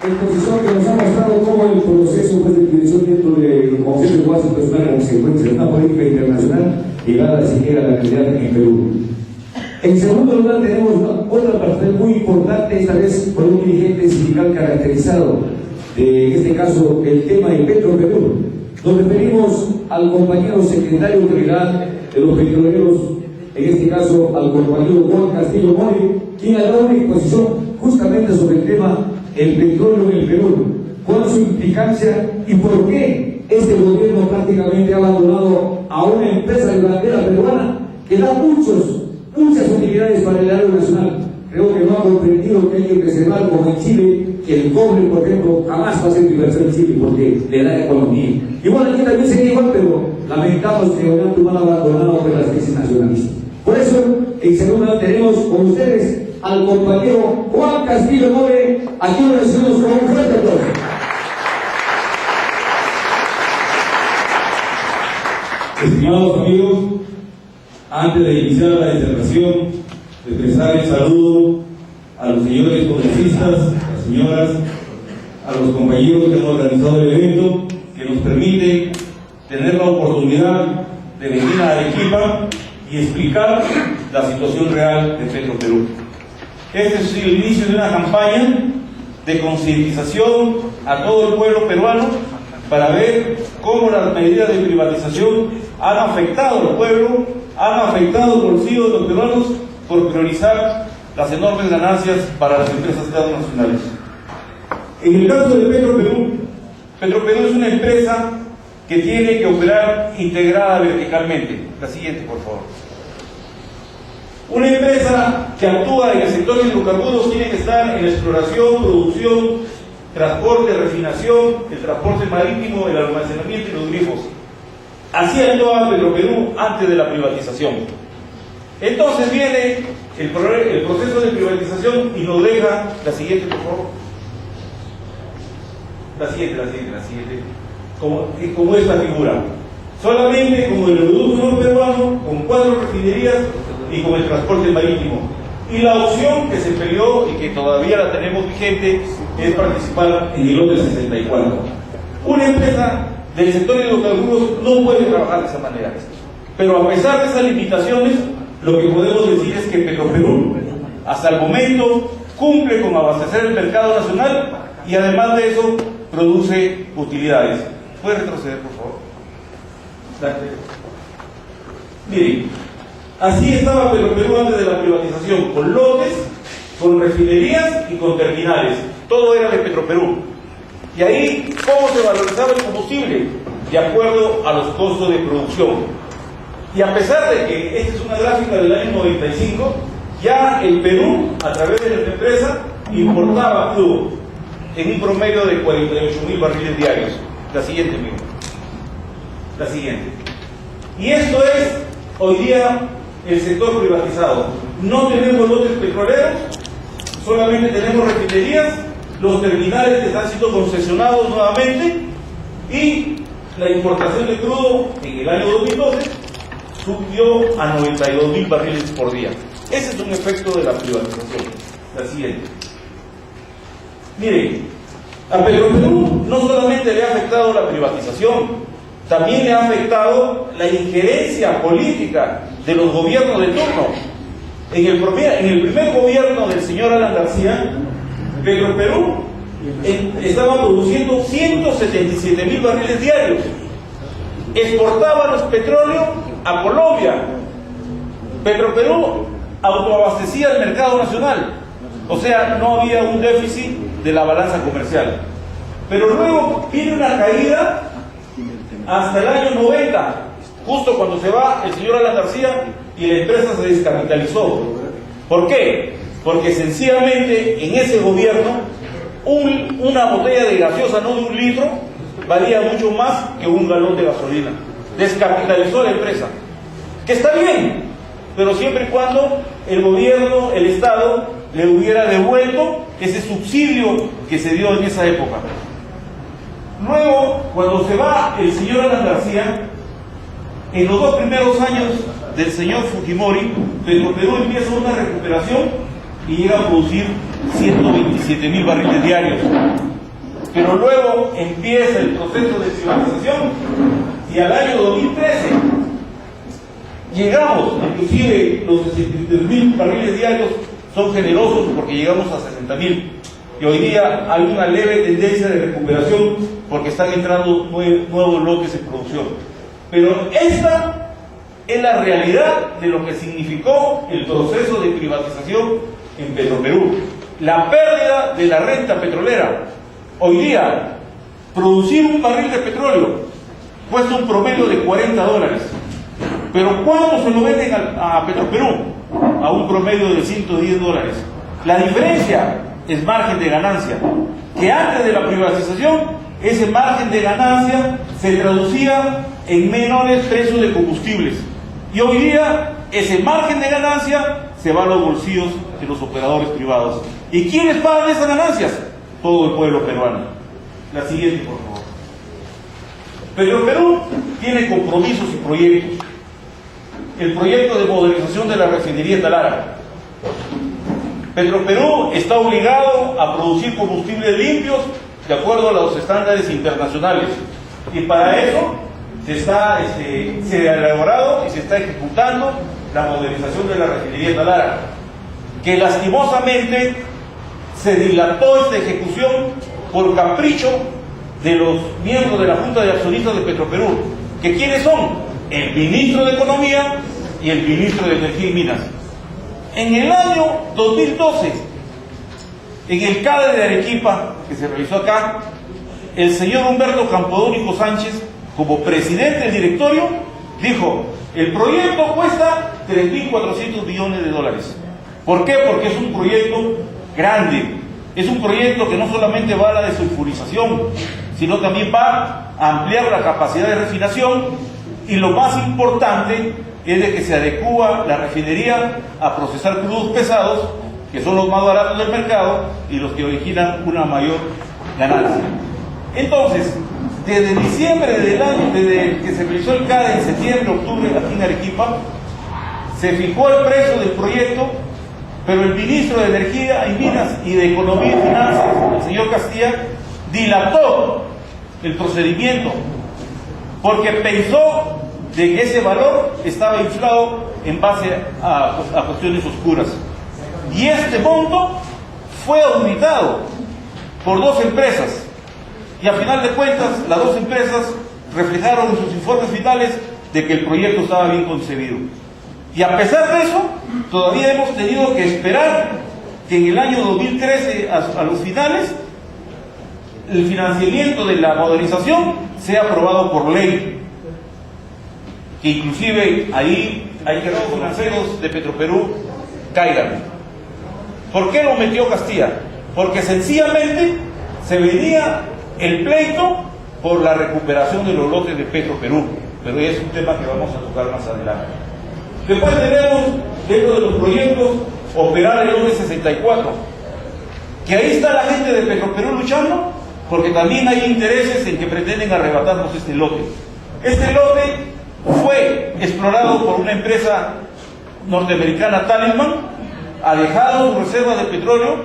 exposición que nos ha mostrado cómo el proceso pues, de dirección dentro del Consejo de Bases Personal como consecuencia de una política internacional llegada siquiera a la calidad en Perú. En segundo lugar, tenemos otra parte muy importante, esta vez por un dirigente sindical caracterizado, en este caso el tema de Petroperú. Nos referimos al compañero secretario general de los petroleros, en este caso al compañero Juan Castillo Mori, quien ha dado una exposición justamente sobre el tema del petróleo en el Perú, cuál es su implicancia y por qué este gobierno prácticamente ha abandonado a una empresa de bandera peruana que da muchas utilidades para el área nacional. Creo que no ha comprendido que hay que preservar, como en Chile, que el cobre, por ejemplo, jamás va a ser inversión en Chile porque le da economía. Y bueno, aquí también sería igual, pero lamentamos que el gobierno ha abandonado por las crisis nacionalistas. Por eso, en segundo lugar, tenemos con ustedes al compañero Juan Castillo More, aquí lo recibimos con un fuerte aplauso. Estimados amigos, antes de iniciar la disertación, expresar el saludo a los señores congresistas, a las señoras, a los compañeros que han organizado el evento, que nos permite tener la oportunidad de venir a Arequipa y explicar la situación real de Petroperú. Este es el inicio de una campaña de concientización a todo el pueblo peruano para ver cómo las medidas de privatización han afectado al pueblo, han afectado el bolsillo de los peruanos por priorizar las enormes ganancias para las empresas transnacionales. En el caso de Petroperú, Petroperú es una empresa que tiene que operar integrada verticalmente. La siguiente, por favor. Una empresa que actúa en el sector de hidrocarburos tiene que estar en exploración, producción, transporte, refinación, el transporte marítimo, el almacenamiento y los grifos. Así actuaba Petroperú antes de la privatización. Entonces viene el proceso de privatización y nos deja la siguiente, por favor. La siguiente. Como esta figura. Solamente como el oleoducto peruano, con 4 refinerías y con el transporte marítimo. Y la opción que se peleó y que todavía la tenemos vigente es participar en el lote 64. Una empresa del sector de hidrocarburos no puede trabajar de esa manera. Pero a pesar de esas limitaciones, lo que podemos decir es que Petroperú, hasta el momento, cumple con abastecer el mercado nacional y además de eso, produce utilidades. ¿Puede retroceder, por favor? Miren, así estaba Petroperú antes de la privatización, con lotes, con refinerías y con terminales. Todo era de Petroperú. Y ahí, ¿cómo se valorizaba el combustible? De acuerdo a los costos de producción. Y a pesar de que esta es una gráfica del año 95, ya el Perú, a través de nuestra empresa, importaba crudo en un promedio de 48.000 barriles diarios. La siguiente, amigo. La siguiente. Y esto es, hoy día, el sector privatizado. No tenemos lotes petroleros, solamente tenemos refinerías, los terminales que están siendo concesionados nuevamente y la importación de crudo en el año 2012 subió a 92.000 barriles por día. Ese es un efecto de la privatización. La siguiente. Miren, a Petroperú no solamente le ha afectado la privatización, también le ha afectado la injerencia política de los gobiernos de turno. En el primer gobierno del señor Alan García, Petroperú estaba produciendo 177.000 barriles diarios. Exportaba los petróleos a Colombia. Petroperú autoabastecía el mercado nacional. O sea, no había un déficit de la balanza comercial. Pero luego viene una caída hasta el año 90, justo cuando se va el señor Alan García y la empresa se descapitalizó. ¿Por qué? Porque sencillamente en ese gobierno una botella de gaseosa, no de 1 litro, valía mucho más que 1 galón de gasolina. Descapitalizó la empresa, que está bien, pero siempre y cuando el gobierno, el Estado, le hubiera devuelto ese subsidio que se dio en esa época. Luego, cuando se va el señor Alan García, en los 2 primeros años del señor Fujimori, Petroperú empieza una recuperación y llega a producir 127.000 barriles diarios. pero luego empieza el proceso de privatización y al año 2013 llegamos, inclusive los 63.000 barriles diarios son generosos porque llegamos a 60.000 y hoy día hay una leve tendencia de recuperación porque están entrando nuevos lotes en producción. Pero esta es la realidad de lo que significó el proceso de privatización en Petroperú. La pérdida de la renta petrolera. Hoy día, producir un barril de petróleo cuesta un promedio de $40. Pero ¿cuánto se lo venden a Petroperú? A un promedio de $110. La diferencia es margen de ganancia, que antes de la privatización, ese margen de ganancia se traducía en menores precios de combustibles. Y hoy día, ese margen de ganancia se va a los bolsillos de los operadores privados. ¿Y quiénes pagan esas ganancias? Todo el pueblo peruano. La siguiente, por favor. Petroperú tiene compromisos y proyectos. El proyecto de modernización de la refinería Talara. Petroperú está obligado a producir combustibles limpios de acuerdo a los estándares internacionales. Y para eso se ha elaborado y se está ejecutando la modernización de la refinería Talara, que lastimosamente se dilató esta ejecución por capricho de los miembros de la Junta de Accionistas de Petroperú, que ¿quiénes son? El ministro de Economía y el ministro de Energía y Minas. En el año 2012, en el CADE de Arequipa, que se realizó acá, el señor Humberto Campodónico Sánchez, como presidente del directorio, dijo: el proyecto cuesta $3.400 millones. ¿Por qué? Porque es un proyecto grande, es un proyecto que no solamente va a la desulfurización, sino también va a ampliar la capacidad de refinación, y lo más importante es de que se adecúa la refinería a procesar crudos pesados, que son los más baratos del mercado y los que originan una mayor ganancia. Entonces, desde diciembre del año, desde que se realizó el CADE en septiembre, octubre, aquí en Arequipa, se fijó el precio del proyecto, pero el ministro de Energía y Minas y de Economía y Finanzas, el señor Castilla, dilató el procedimiento porque pensó de que ese valor estaba inflado en base a cuestiones oscuras. Y este monto fue auditado por dos empresas, y a final de cuentas las dos empresas reflejaron en sus informes finales de que el proyecto estaba bien concebido. Y a pesar de eso, todavía hemos tenido que esperar que en el año 2013, a los finales, el financiamiento de la modernización sea aprobado por ley, que inclusive ahí hay que los financieros de Petroperú caigan. ¿Por qué lo metió Castilla? Porque sencillamente se venía el pleito por la recuperación de los lotes de Petroperú, pero es un tema que vamos a tocar más adelante. Después tenemos, dentro de los proyectos, operar el lote 64, que ahí está la gente de Petroperú luchando, porque también hay intereses en que pretenden arrebatarnos este lote. Este lote fue explorado por una empresa norteamericana, Talisman, ha dejado sus reservas de petróleo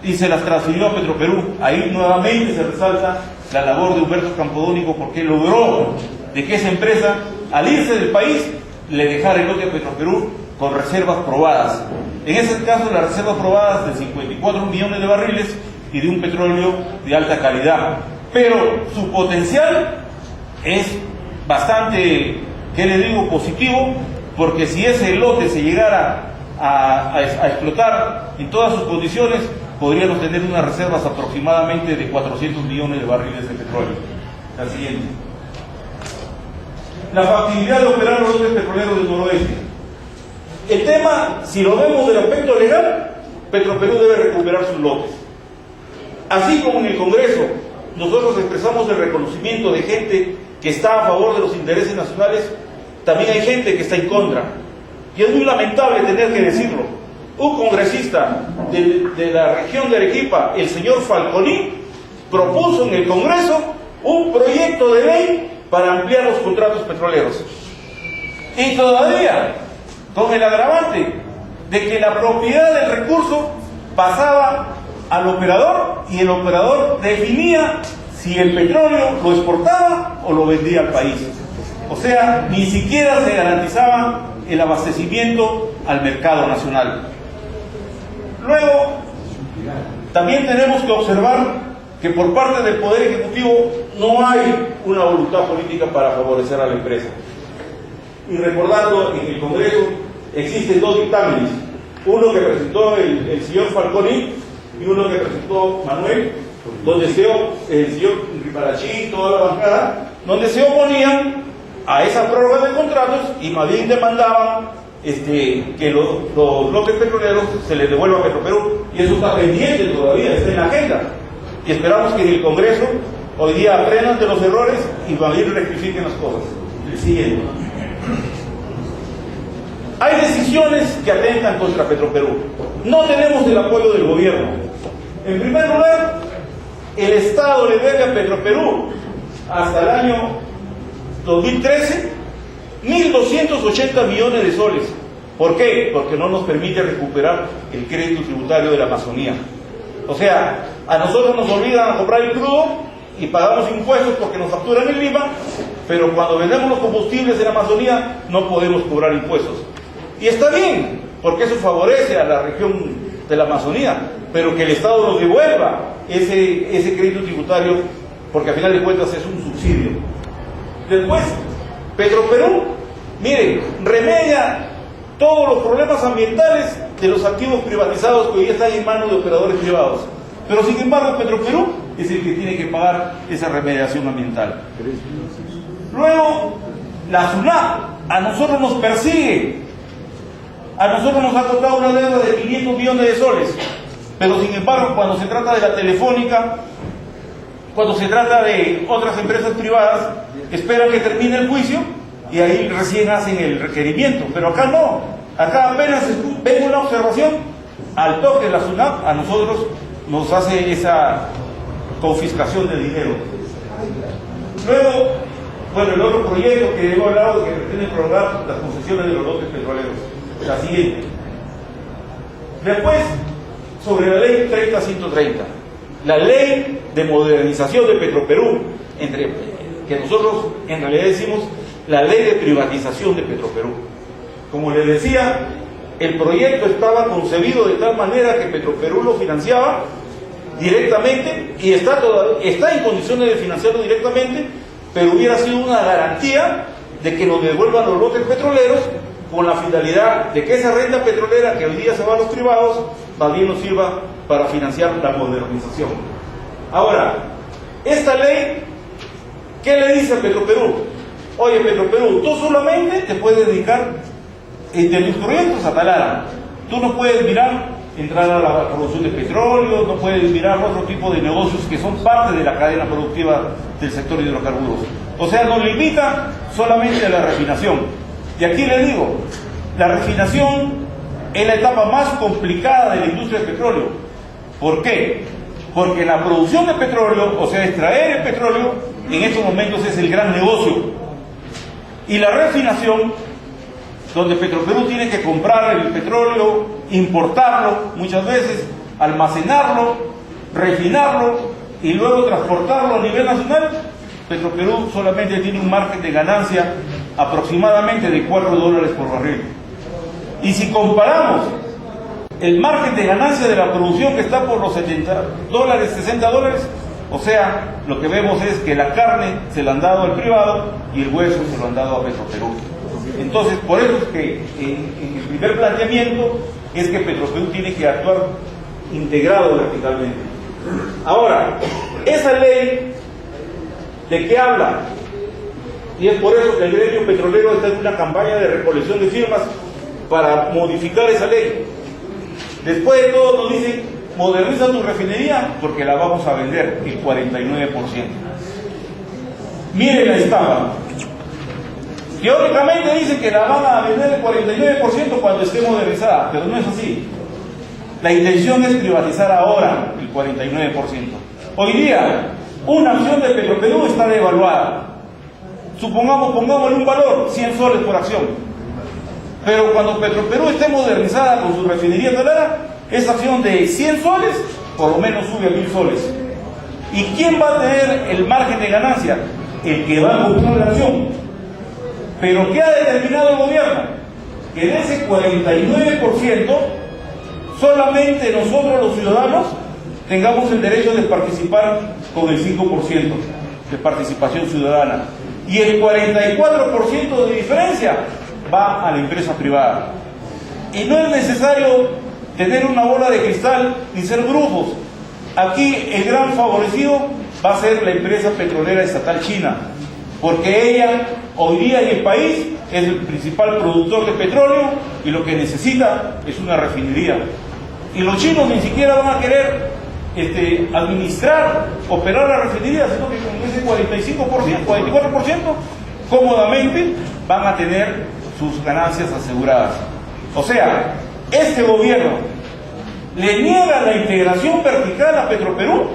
y se las transfirió a Petroperú. Ahí nuevamente se resalta la labor de Humberto Campodónico, porque logró de que esa empresa, al irse del país, le dejara el lote a Petroperú con reservas probadas. En ese caso, las reservas probadas de 54 millones de barriles y de un petróleo de alta calidad. Pero su potencial es bastante, ¿qué le digo?, positivo, porque si ese lote se llegara a explotar en todas sus condiciones, podríamos tener unas reservas aproximadamente de 400 millones de barriles de petróleo. La siguiente. La factibilidad de operar los lotes petroleros del noroeste. El tema, si lo vemos del aspecto legal, Petroperú debe recuperar sus lotes. Así como en el Congreso nosotros expresamos el reconocimiento de gente que está a favor de los intereses nacionales, también hay gente que está en contra. Y es muy lamentable tener que decirlo. Un congresista de la región de Arequipa, el señor Falconi, propuso en el Congreso un proyecto de ley para ampliar los contratos petroleros. Y todavía, con el agravante de que la propiedad del recurso pasaba al operador y el operador definía si el petróleo lo exportaba o lo vendía al país. O sea, ni siquiera se garantizaba el abastecimiento al mercado nacional. Luego, también tenemos que observar que por parte del Poder Ejecutivo no hay una voluntad política para favorecer a la empresa. Y recordando, en el Congreso existen dos dictámenes, uno que presentó el señor Falconi y uno que presentó Manuel, donde el señor Riparachí y toda la bancada, donde se oponían a esa prórroga de contratos y más bien demandaban que los lotes petroleros se les devuelva a Petroperú, y eso está pendiente todavía, está en la agenda, y esperamos que en el Congreso hoy día aprendan de los errores y van a ir rectifiquen las cosas. El siguiente. Hay decisiones que atentan contra Petroperú. No tenemos el apoyo del gobierno. En primer lugar, el Estado le debe a Petroperú hasta el año 2013 1.280 millones de soles. ¿Por qué? Porque no nos permite recuperar el crédito tributario de la Amazonía. O sea, a nosotros nos obligan a comprar el crudo y pagamos impuestos porque nos facturan en Lima, pero cuando vendemos los combustibles en la Amazonía no podemos cobrar impuestos. Y está bien, porque eso favorece a la región de la Amazonía, pero que el Estado nos devuelva ese crédito tributario, porque al final de cuentas es un subsidio. Después, Petroperú, miren, remedia todos los problemas ambientales de los activos privatizados que hoy están en manos de operadores privados. Pero sin embargo, Petroperú es el que tiene que pagar esa remediación ambiental. Luego, la SUNAT a nosotros nos persigue. A nosotros nos ha tocado una deuda de 500 millones de soles. Pero sin embargo, cuando se trata de la Telefónica, cuando se trata de otras empresas privadas, esperan que termine el juicio y ahí recién hacen el requerimiento. Pero acá no. Acá apenas ven una observación, al toque la SUNAT a nosotros nos hace esa confiscación de dinero. Luego, bueno, el otro proyecto que hemos hablado que pretende prorrogar las concesiones de los lotes petroleros. La siguiente. Después, sobre la ley 30-130, la ley de modernización de Petroperú, que nosotros en realidad decimos la ley de privatización de Petroperú. Como les decía, el proyecto estaba concebido de tal manera que Petroperú lo financiaba directamente y está en condiciones de financiarlo directamente, pero hubiera sido una garantía de que nos devuelvan los lotes petroleros con la finalidad de que esa renta petrolera que hoy día se va a los privados también nos sirva para financiar la modernización. Ahora, esta ley, ¿qué le dice a Petroperú? Oye, Petroperú, tú solamente te puedes dedicar de tus proyectos a Talara. Tú no puedes mirar entrar a la producción de petróleo, no puedes mirar otro tipo de negocios que son parte de la cadena productiva del sector de hidrocarburos. O sea, nos limita solamente a la refinación. Y aquí le digo, la refinación es la etapa más complicada de la industria del petróleo. ¿Por qué? Porque la producción de petróleo, o sea, extraer el petróleo, en estos momentos es el gran negocio. Y la refinación, donde Petroperú tiene que comprar el petróleo, importarlo muchas veces, almacenarlo, refinarlo y luego transportarlo a nivel nacional, Petroperú solamente tiene un margen de ganancia aproximadamente de $4 por barril. Y si comparamos el margen de ganancia de la producción que está por los $70, $60, o sea, lo que vemos es que la carne se la han dado al privado y el hueso se lo han dado a Petroperú. Entonces, por eso es que en el primer planteamiento es que Petroperú tiene que actuar integrado verticalmente. Ahora, esa ley, ¿de qué habla? Y es por eso que el gremio petrolero está en una campaña de recolección de firmas para modificar esa ley. Después de todo nos dicen, moderniza tu refinería porque la vamos a vender el 49%. Miren la estampa. Teóricamente dicen que la van a vender el 49% cuando esté modernizada, pero no es así. La intención es privatizar ahora el 49%. Hoy día, una acción de Petroperú está devaluada. Pongámosle un valor, 100 soles por acción. Pero cuando Petroperú esté modernizada con su refinería Talara, esa acción de 100 soles por lo menos sube a 1.000 soles. ¿Y quién va a tener el margen de ganancia? El que va a comprar la acción. Pero ¿qué ha determinado el gobierno? Que de ese 49%, solamente nosotros los ciudadanos tengamos el derecho de participar con el 5% de participación ciudadana. Y el 44% de diferencia va a la empresa privada. Y no es necesario tener una bola de cristal ni ser brujos. Aquí el gran favorecido va a ser la empresa petrolera estatal china, porque ella hoy día en el país es el principal productor de petróleo y lo que necesita es una refinería. Y los chinos ni siquiera van a querer administrar, operar la refinería, sino que con ese 45%, 44%, cómodamente van a tener sus ganancias aseguradas. O sea, este gobierno le niega la integración vertical a Petroperú,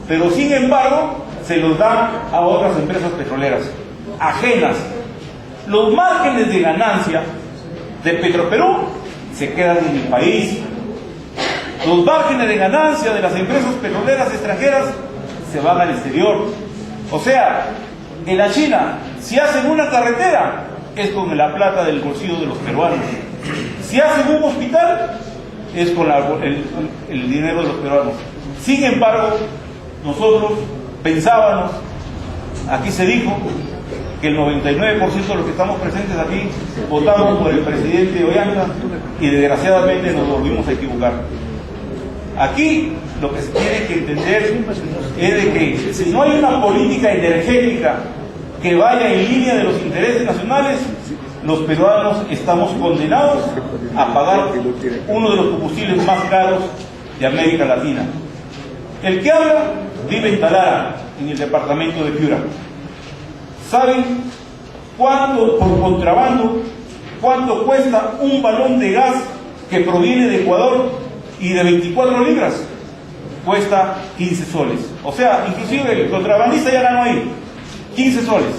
pero sin embargo se los da a otras empresas petroleras ajenas. Los márgenes de ganancia de Petroperú se quedan en el país. Los márgenes de ganancia de las empresas petroleras extranjeras se van al exterior. O sea, en la China, si hacen una carretera, es con la plata del bolsillo de los peruanos. Si hacen un hospital, es con el dinero de los peruanos. Sin embargo, nosotros pensábamos, aquí se dijo, que el 99% de los que estamos presentes aquí votamos por el presidente Ollanta y desgraciadamente nos volvimos a equivocar. Aquí lo que se tiene que entender es de que si no hay una política energética que vaya en línea de los intereses nacionales, los peruanos estamos condenados a pagar uno de los combustibles más caros de América Latina. El que habla vive en Talara, en el departamento de Piura. ¿Saben cuánto, por contrabando, cuánto cuesta un balón de gas que proviene de Ecuador y de 24 libras? Cuesta 15 soles. O sea, inclusive el contrabandista ya ganó ahí, 15 soles.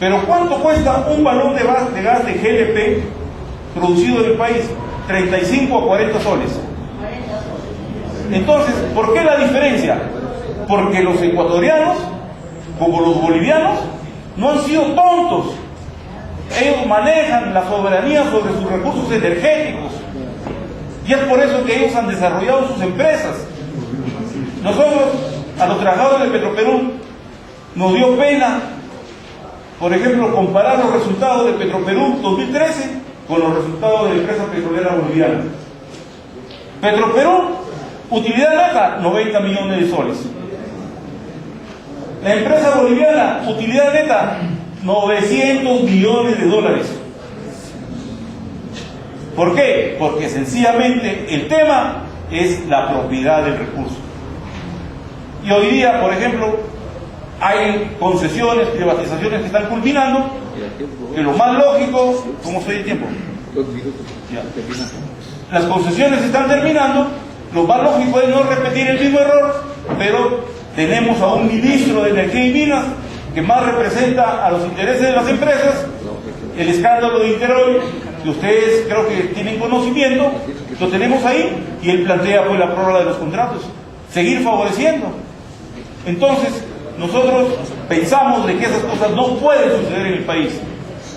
Pero ¿cuánto cuesta un balón de gas de GLP producido en el país? 35 a 40 soles. Entonces, ¿por qué la diferencia? Porque los ecuatorianos, como los bolivianos, no han sido tontos. Ellos manejan la soberanía sobre sus recursos energéticos. Y es por eso que ellos han desarrollado sus empresas. Nosotros, a los trabajadores de Petroperú, nos dio pena, por ejemplo, comparar los resultados de Petroperú 2013 con los resultados de la empresa petrolera boliviana. Petroperú, utilidad neta, 90 millones de soles. La empresa boliviana, utilidad neta, 900 millones de dólares. ¿Por qué? Porque sencillamente el tema es la propiedad del recurso. Y hoy día, por ejemplo, hay concesiones, privatizaciones que están culminando, que lo más lógico, ¿cómo estoy de tiempo? 2 minutos. Ya. Las concesiones están terminando, lo más lógico es no repetir el mismo error, pero tenemos a un ministro de Energía y Minas que más representa a los intereses de las empresas. El escándalo de Interoil, que ustedes creo que tienen conocimiento, lo tenemos ahí, y él plantea pues la prórroga de los contratos, seguir favoreciendo. Entonces, nosotros pensamos de que esas cosas no pueden suceder en el país,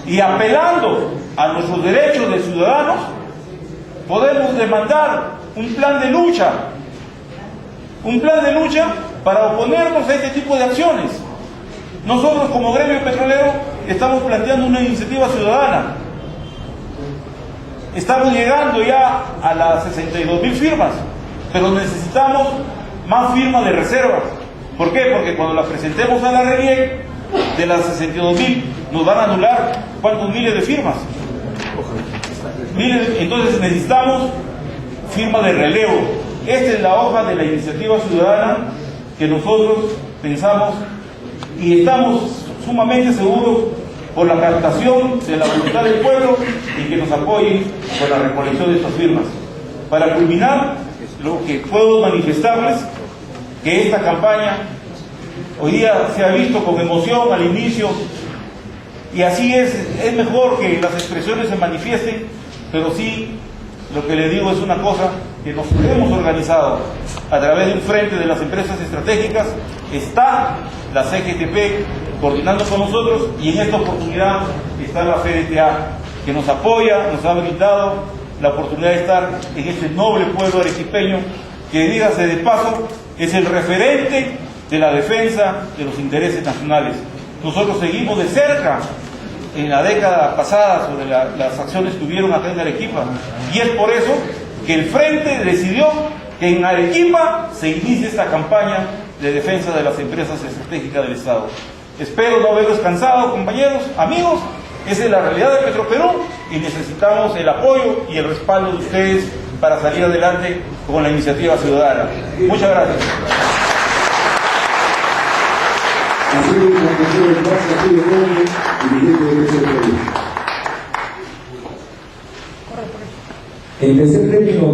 y apelando a nuestros derechos de ciudadanos, podemos demandar un plan de lucha para oponernos a este tipo de acciones. Nosotros como gremio petrolero estamos planteando una iniciativa ciudadana. Estamos llegando ya a las 62.000 firmas, pero necesitamos más firmas de reserva. ¿Por qué? Porque cuando las presentemos a la RENIEC, de las 62.000 nos van a anular ¿cuántos miles de firmas? Entonces necesitamos firma de relevo. Esta es la hoja de la iniciativa ciudadana que nosotros pensamos y estamos sumamente seguros por la captación de la voluntad del pueblo y que nos apoyen con la recolección de estas firmas. Para culminar, lo que puedo manifestarles que esta campaña hoy día se ha visto con emoción al inicio, y así es mejor que las expresiones se manifiesten, pero sí, lo que le digo es una cosa, que nos hemos organizado a través de un frente de las empresas estratégicas, está la CGTP coordinando con nosotros, y en esta oportunidad está la FDTA, que nos apoya, nos ha brindado la oportunidad de estar en este noble pueblo arequipeño, que, dígase de paso, es el referente de la defensa de los intereses nacionales. Nosotros seguimos de cerca en la década pasada sobre las acciones que hubieron acá en Arequipa, y es por eso que el Frente decidió que en Arequipa se inicie esta campaña de defensa de las empresas estratégicas del Estado. Espero no haberlos cansado, compañeros, amigos. Esa es la realidad de Petroperú y necesitamos el apoyo y el respaldo de ustedes para salir adelante con la iniciativa ciudadana. Muchas gracias. En tercer término,